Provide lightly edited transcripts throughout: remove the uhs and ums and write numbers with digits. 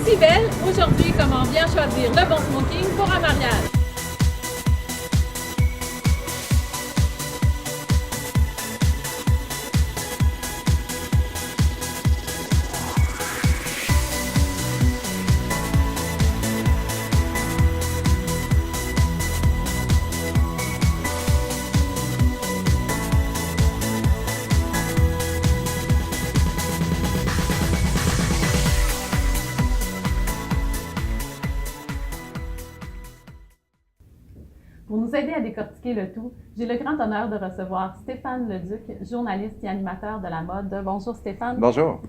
Cybelle, aujourd'hui, comment bien choisir le bon smoking pour un mariage. Pour nous aider à décortiquer le tout, j'ai le grand honneur de recevoir Stéphane Leduc, journaliste et animateur de la mode. Bonjour Stéphane. Bonjour.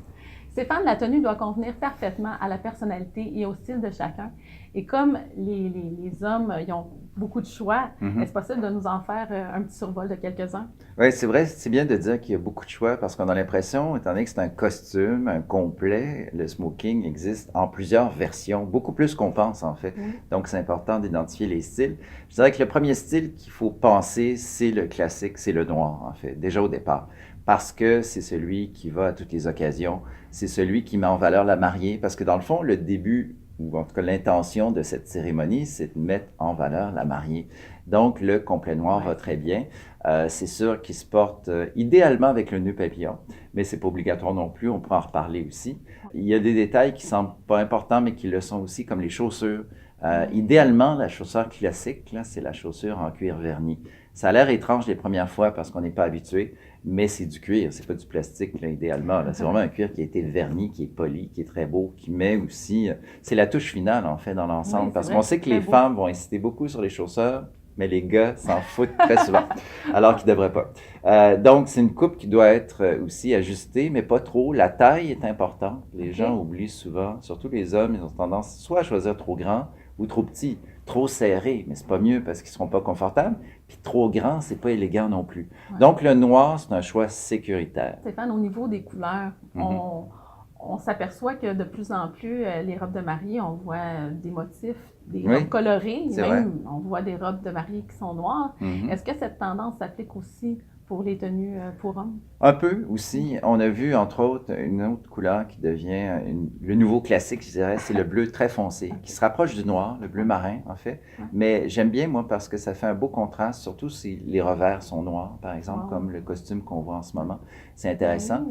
Stéphane, la tenue doit convenir parfaitement à la personnalité et au style de chacun. Et comme les hommes ils ont beaucoup de choix, est-ce possible de nous en faire un petit survol de quelques-uns? Oui, c'est vrai, c'est bien de dire qu'il y a beaucoup de choix parce qu'on a l'impression, étant donné que c'est un costume, un complet, le smoking existe en plusieurs versions, beaucoup plus qu'on pense en fait. Donc c'est important d'identifier les styles. Je dirais que le premier style qu'il faut penser, c'est le classique, c'est le noir en fait, déjà au départ. Parce que c'est celui qui va à toutes les occasions, c'est celui qui met en valeur la mariée, parce que dans le fond, le début, ou en tout cas l'intention de cette cérémonie, c'est de mettre en valeur la mariée. Donc le complet noir va très bien. C'est sûr qu'il se porte idéalement avec le nœud papillon, mais c'est pas obligatoire non plus, on pourra en reparler aussi. Il y a des détails qui semblent pas importants, mais qui le sont aussi, comme les chaussures. Idéalement, la chaussure classique, là, c'est la chaussure en cuir verni. Ça a l'air étrange les premières fois parce qu'on n'est pas habitué, mais c'est du cuir, c'est pas du plastique, là, idéalement. Là. C'est vraiment un cuir qui a été verni, qui est poli, qui est très beau, qui met aussi... c'est la touche finale, en fait, dans l'ensemble, parce qu'on sait que les femmes vont insister beaucoup sur les chaussures, mais les gars s'en foutent très souvent, alors qu'ils ne devraient pas. Donc, c'est une coupe qui doit être aussi ajustée, mais pas trop. La taille est importante. Les gens oublient souvent, surtout les hommes, ils ont tendance soit à choisir trop grand ou trop petit. Trop serré, mais c'est pas mieux parce qu'ils seront pas confortables. Puis trop grand, c'est pas élégant non plus. Donc, le noir, c'est un choix sécuritaire. Stéphane, au niveau des couleurs, on s'aperçoit que de plus en plus, les robes de mariée, on voit des motifs, des robes colorées, même on voit des robes de mariée qui sont noires. Est-ce que cette tendance s'applique aussi pour les tenues pour hommes? Un peu aussi. On a vu, entre autres, une autre couleur qui devient le nouveau classique, je dirais, c'est le bleu très foncé, qui se rapproche du noir, le bleu marin, en fait. Mais j'aime bien, moi, parce que ça fait un beau contraste, surtout si les revers sont noirs, par exemple, comme le costume qu'on voit en ce moment. C'est intéressant.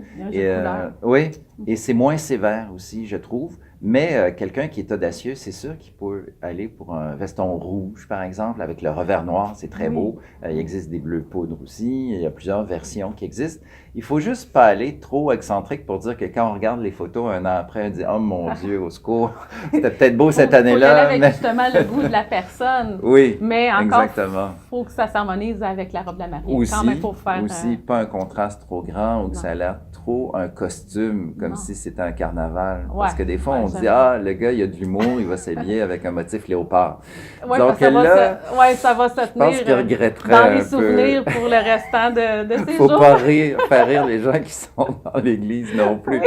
Oui, et c'est moins sévère aussi, je trouve. Mais quelqu'un qui est audacieux, c'est sûr qu'il peut aller pour un veston rouge, par exemple, avec le revers noir, c'est très beau. Il existe des bleus poudre aussi, il y a plusieurs versions qui existent. Il faut juste pas aller trop excentrique pour dire que quand on regarde les photos un an après, on dit « Oh mon Dieu, au secours, c'était peut-être beau cette année-là. » avec justement le goût de la personne. Oui, mais encore, exactement. Il faut que ça s'harmonise avec la robe de la mariée. Aussi, quand même, pour faire, pas un contraste trop grand ou que ça a l'air trop un costume, comme si c'était un carnaval. Parce que des fois, on dit « Ah, le gars, il a de l'humour, il va s'habiller avec un motif léopard. » Donc là, ça va se tenir je pense qu'il regretterait dans les souvenirs pour le restant de ses jours. Faut pas faire rire les gens qui sont dans l'église non plus.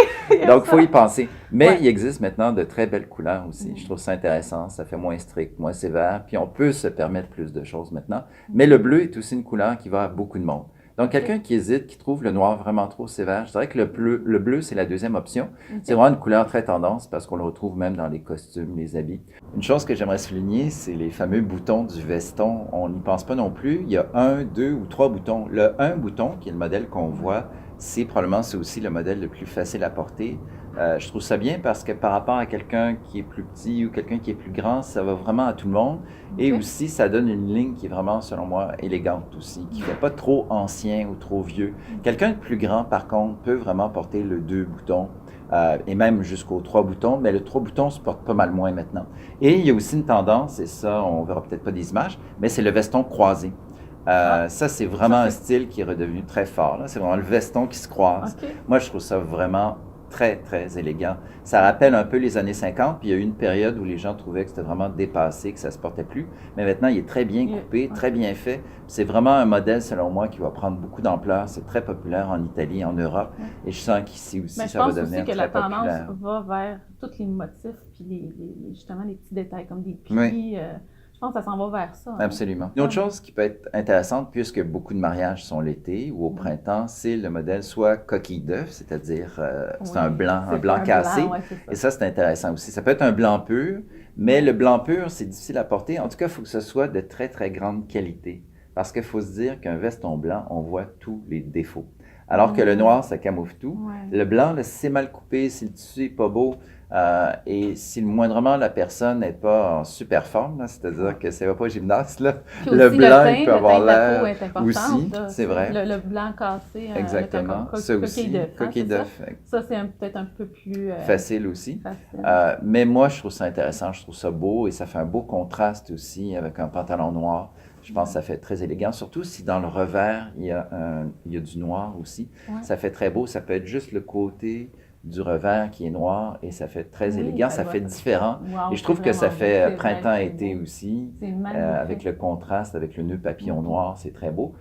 Donc, il faut y penser. Mais il existe maintenant de très belles couleurs aussi. Je trouve ça intéressant. Ça fait moins strict, moins sévère. Puis on peut se permettre plus de choses maintenant. Mais le bleu est aussi une couleur qui va à beaucoup de monde. Donc, quelqu'un qui hésite, qui trouve le noir vraiment trop sévère, je dirais que le bleu, c'est la deuxième option. C'est vraiment une couleur très tendance parce qu'on le retrouve même dans les costumes, les habits. Une chose que j'aimerais souligner, c'est les fameux boutons du veston. On n'y pense pas non plus. Il y a 1, 2 ou 3 boutons. Le 1 bouton, qui est le modèle qu'on voit, c'est aussi le modèle le plus facile à porter. Je trouve ça bien parce que par rapport à quelqu'un qui est plus petit ou quelqu'un qui est plus grand, ça va vraiment à tout le monde. Et aussi, ça donne une ligne qui est vraiment, selon moi, élégante aussi, qui ne fait pas trop ancien ou trop vieux. Quelqu'un de plus grand, par contre, peut vraiment porter le 2 boutons et même jusqu'aux 3 boutons, mais le 3 boutons se porte pas mal moins maintenant. Et il y a aussi une tendance, et ça, on verra peut-être pas des images, mais c'est le veston croisé. Ça, c'est vraiment un style qui est redevenu très fort. C'est vraiment le veston qui se croise. Moi, je trouve ça vraiment très, très élégant. Ça rappelle un peu les années 50, puis il y a eu une période où les gens trouvaient que c'était vraiment dépassé, que ça ne se portait plus. Mais maintenant, il est très bien coupé, très bien fait. C'est vraiment un modèle, selon moi, qui va prendre beaucoup d'ampleur. C'est très populaire en Italie, en Europe. Et je sens qu'ici aussi, ça va devenir très populaire. Je pense aussi que la tendance va vers tous les motifs, puis justement les petits détails, comme des plis. Je Je pense que ça s'en va vers ça. Absolument. Une autre chose qui peut être intéressante, puisque beaucoup de mariages sont l'été ou au printemps, c'est le modèle soit coquille d'œuf, c'est-à-dire c'est un blanc cassé. Et ça, c'est intéressant aussi. Ça peut être un blanc pur, mais le blanc pur, c'est difficile à porter. En tout cas, il faut que ce soit de très, très grande qualité. Parce qu'il faut se dire qu'un veston blanc, on voit tous les défauts. Alors que le noir, ça camoufle tout. Le blanc, là, si c'est mal coupé, si le tissu n'est pas beau, et si moindrement la personne n'est pas en super forme, c'est-à-dire que ça ne va pas au gymnase, là, le blanc il peut avoir l'air aussi, c'est vrai. Le blanc cassé, exactement. Ça aussi, coquille d'œuf. Ça, c'est peut-être un peu plus facile aussi. Mais moi, je trouve ça intéressant, je trouve ça beau et ça fait un beau contraste aussi avec un pantalon noir. Je pense que ça fait très élégant, surtout si dans le revers, il y a du noir aussi. Ça fait très beau, ça peut être juste le côté du revers qui est noir et ça fait très élégant, ça fait différent. Et je trouve que ça fait printemps-été aussi, avec le contraste, avec le nœud papillon noir, c'est très beau.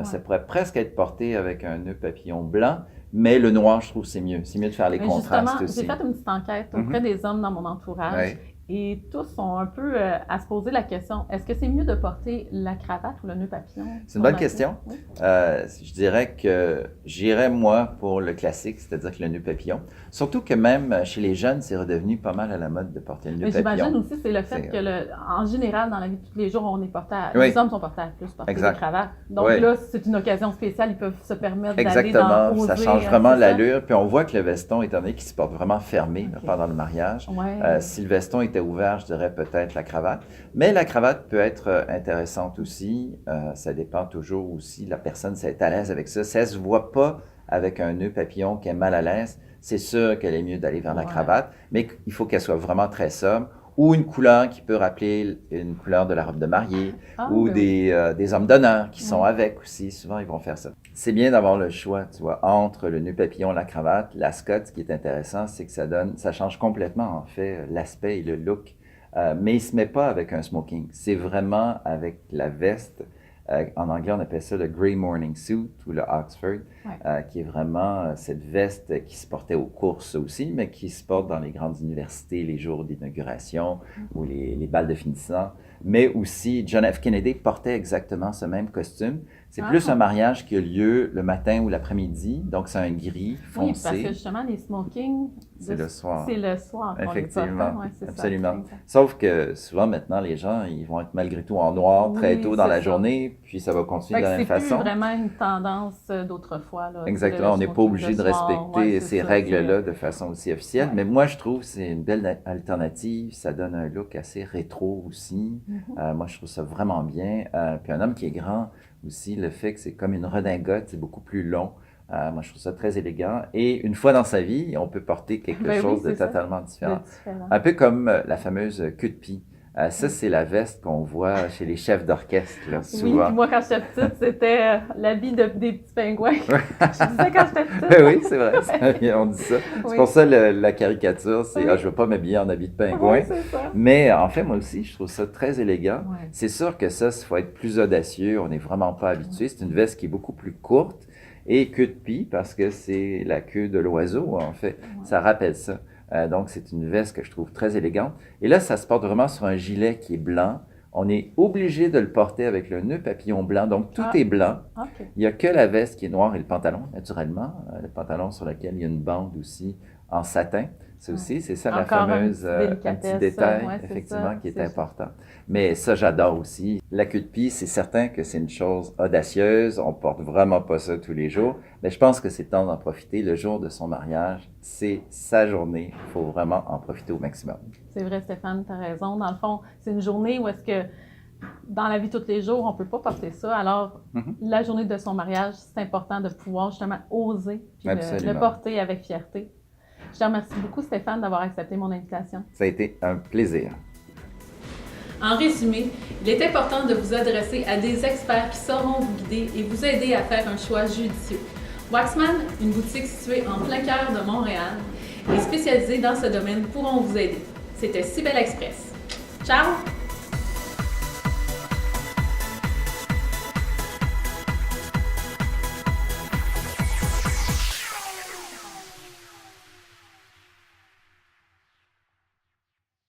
Ça pourrait presque être porté avec un nœud papillon blanc, mais le noir, je trouve, c'est mieux. C'est mieux de faire les contrastes aussi. J'ai fait une petite enquête auprès des hommes dans mon entourage. Et tous sont un peu à se poser la question, est-ce que c'est mieux de porter la cravate ou le nœud papillon? C'est une bonne question. Oui. Je dirais que j'irais, moi, pour le classique, c'est-à-dire que le nœud papillon. Surtout que même chez les jeunes, c'est redevenu pas mal à la mode de porter le nœud papillon. J'imagine aussi, c'est le fait que, en général, dans la vie de tous les jours, on est porté les hommes sont portés à plus porter des cravates. Donc là, c'est une occasion spéciale, ils peuvent se permettre d'aller dans oser, ça change vraiment l'allure. Puis on voit que le veston, étant donné qu'il se porte vraiment fermé pendant le mariage, si le veston est ouvert, je dirais peut-être la cravate. Mais la cravate peut être intéressante aussi. Ça dépend toujours aussi, la personne, si elle est à l'aise avec ça. Si elle ne se voit pas avec un nœud papillon qui est mal à l'aise, c'est sûr qu'elle est mieux d'aller vers la cravate. Mais il faut qu'elle soit vraiment très sobre. Ou une couleur qui peut rappeler une couleur de la robe de mariée. Ou des hommes d'honneur qui sont avec aussi. Souvent, ils vont faire ça. C'est bien d'avoir le choix, tu vois, entre le nœud papillon, la cravate, l'ascot. Ce qui est intéressant, c'est que ça change complètement, en fait, l'aspect et le look. Mais il ne se met pas avec un smoking. C'est vraiment avec la veste. En anglais, on appelle ça le Grey Morning Suit ou le Oxford, qui est vraiment cette veste qui se portait aux courses aussi, mais qui se porte dans les grandes universités, les jours d'inauguration ou les bals de finissant. Mais aussi, John F. Kennedy portait exactement ce même costume. C'est plus un mariage qui a lieu le matin ou l'après-midi, donc c'est un gris foncé. Oui, parce que justement, les smokings, c'est le soir. C'est le soir. Effectivement, absolument. Sauf que souvent, maintenant, les gens, ils vont être malgré tout en noir très tôt dans la journée, puis ça va continuer de la même façon. C'est vraiment une tendance d'autrefois. Exactement, on n'est pas obligé de respecter ces règles-là de façon aussi officielle, mais moi, je trouve que c'est une belle alternative, ça donne un look assez rétro aussi. Moi, je trouve ça vraiment bien. Puis un homme qui est grand aussi, le fait que c'est comme une redingote, c'est beaucoup plus long. Moi, je trouve ça très élégant. Et une fois dans sa vie, on peut porter quelque chose de totalement différent. Un peu comme la fameuse queue de pie. Ça, c'est la veste qu'on voit chez les chefs d'orchestre, là, souvent. Oui, moi, quand j'étais petite, c'était l'habit des petits pingouins. Je disais quand j'étais petite. Oui, c'est vrai, on dit ça. C'est pour ça la caricature, c'est je ne veux pas m'habiller en habit de pingouin. Mais en fait, moi aussi, je trouve ça très élégant. C'est sûr que ça, il faut être plus audacieux. On n'est vraiment pas habitué. C'est une veste qui est beaucoup plus courte et queue de pie parce que c'est la queue de l'oiseau, en fait. Ça rappelle ça. Donc, c'est une veste que je trouve très élégante. Et là, ça se porte vraiment sur un gilet qui est blanc. On est obligé de le porter avec le nœud papillon blanc. Donc, tout est blanc. Il n'y a que la veste qui est noire et le pantalon, naturellement. Le pantalon sur lequel il y a une bande aussi en satin. Ça aussi, c'est ça la fameuse un petit détail, effectivement, qui est important. Mais ça, j'adore aussi. La queue de pie, c'est certain que c'est une chose audacieuse. On porte vraiment pas ça tous les jours. Mais je pense que c'est temps d'en profiter. Le jour de son mariage, c'est sa journée. Il faut vraiment en profiter au maximum. C'est vrai, Stéphane, tu as raison. Dans le fond, c'est une journée où est-ce que dans la vie de tous les jours, on ne peut pas porter ça. Alors, la journée de son mariage, c'est important de pouvoir justement oser puis le porter avec fierté. Je te remercie beaucoup, Stéphane, d'avoir accepté mon invitation. Ça a été un plaisir. En résumé, il est important de vous adresser à des experts qui sauront vous guider et vous aider à faire un choix judicieux. Waxman, une boutique située en plein cœur de Montréal et spécialisée dans ce domaine, pourront vous aider. C'était Cybelle Express. Ciao!